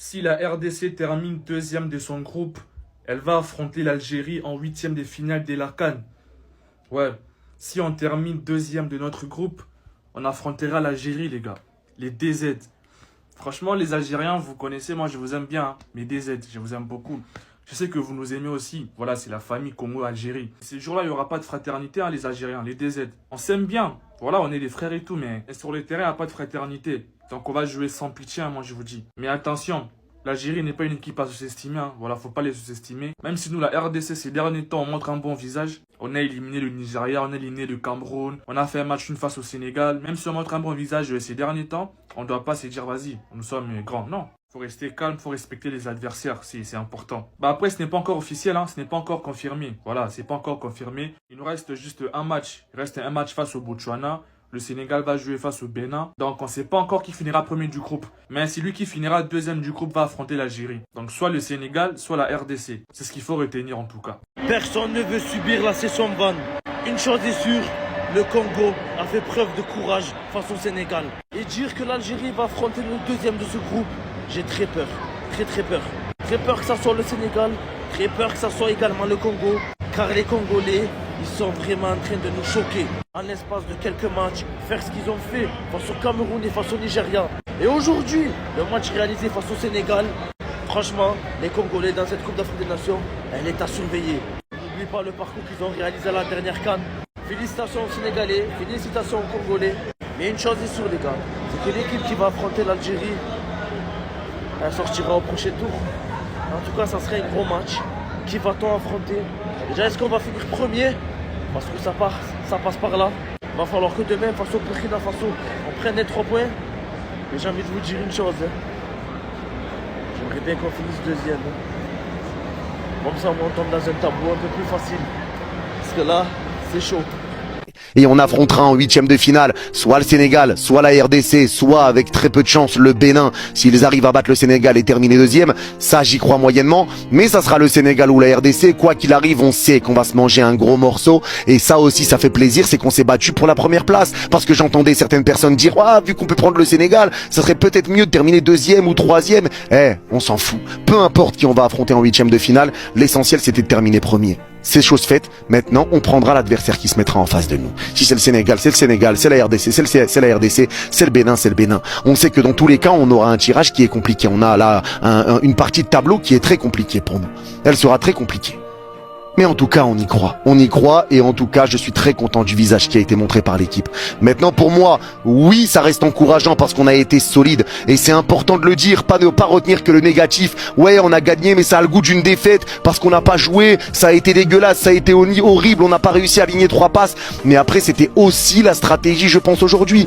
Si la RDC termine deuxième de son groupe, elle va affronter l'Algérie en huitième de finale de la CAN. Ouais, si on termine deuxième de notre groupe, on affrontera l'Algérie, les gars. Les DZ. Franchement, les Algériens, vous connaissez, moi je vous aime bien, hein. Mais DZ, je vous aime beaucoup. Je sais que vous nous aimez aussi. Voilà, c'est la famille Congo-Algérie. Ces jours-là, il n'y aura pas de fraternité, hein, les Algériens, les DZ. On s'aime bien. Voilà, on est des frères et tout, mais sur le terrain, il n'y a pas de fraternité. Donc on va jouer sans pitié, hein, moi je vous dis. Mais attention, l'Algérie n'est pas une équipe à sous-estimer. Hein. Voilà, faut pas les sous-estimer. Même si nous, la RDC, ces derniers temps, on montre un bon visage. On a éliminé le Nigeria, on a éliminé le Cameroun. On a fait un match une face au Sénégal. Même si on montre un bon visage ces derniers temps, on ne doit pas se dire, vas-y, nous sommes grands. Non. Faut rester calme, faut respecter les adversaires, c'est important. Bah après, ce n'est pas encore officiel, hein, ce n'est pas encore confirmé. Voilà, c'est pas encore confirmé. Il nous reste juste un match. Il reste un match face au Botswana. Le Sénégal va jouer face au Bénin. Donc, on ne sait pas encore qui finira premier du groupe. Mais c'est lui qui finira deuxième du groupe va affronter l'Algérie. Donc, soit le Sénégal, soit la RDC. C'est ce qu'il faut retenir en tout cas. Personne ne veut subir la session Van. Une chose est sûre, le Congo a fait preuve de courage face au Sénégal. Et dire que l'Algérie va affronter le deuxième de ce groupe, j'ai très peur. Très peur. Très peur que ça soit le Sénégal. Très peur que ça soit également le Congo. Car les Congolais, ils sont vraiment en train de nous choquer. En l'espace de quelques matchs, faire ce qu'ils ont fait face au Cameroun et face au Nigeria. Et aujourd'hui, le match réalisé face au Sénégal, franchement, les Congolais dans cette Coupe d'Afrique des Nations, elle est à surveiller. N'oublie pas le parcours qu'ils ont réalisé à la dernière CAN. Félicitations aux Sénégalais, félicitations aux Congolais. Mais une chose est sûre les gars, c'est que l'équipe qui va affronter l'Algérie, elle sortira au prochain tour. En tout cas, ça serait un gros match. Qui va-t-on affronter? Déjà, est-ce qu'on va finir premier? Parce que ça passe par là. Il va falloir que demain, face au Burkina Faso, on prenne les 3 points. Mais j'ai envie de vous dire une chose. J'aimerais bien qu'on finisse deuxième. Comme ça, on tombe dans un tableau un peu plus facile. Parce que là, c'est chaud. Et on affrontera en huitième de finale soit le Sénégal, soit la RDC, soit avec très peu de chance le Bénin. S'ils arrivent à battre le Sénégal et terminer deuxième, ça j'y crois moyennement. Mais ça sera le Sénégal ou la RDC. Quoi qu'il arrive, on sait qu'on va se manger un gros morceau. Et ça aussi, ça fait plaisir, c'est qu'on s'est battu pour la première place. Parce que j'entendais certaines personnes dire, ah, vu qu'on peut prendre le Sénégal, ça serait peut-être mieux de terminer deuxième ou troisième. On s'en fout. Peu importe qui on va affronter en huitième de finale, l'essentiel c'était de terminer premier. C'est chose faite, maintenant on prendra l'adversaire qui se mettra en face de nous. Si c'est le Sénégal, c'est le Sénégal, c'est la RDC, c'est la RDC, c'est le Bénin, c'est le Bénin. On sait que dans tous les cas, on aura un tirage qui est compliqué. On a là une partie de tableau qui est très compliquée pour nous. Elle sera très compliquée. Mais en tout cas, on y croit et en tout cas, je suis très content du visage qui a été montré par l'équipe. Maintenant, pour moi, oui, ça reste encourageant parce qu'on a été solide et c'est important de le dire, pas ne pas retenir que le négatif. Ouais, on a gagné, mais ça a le goût d'une défaite parce qu'on n'a pas joué, ça a été dégueulasse, ça a été horrible, on n'a pas réussi à aligner 3 passes. Mais après, c'était aussi la stratégie, je pense, aujourd'hui.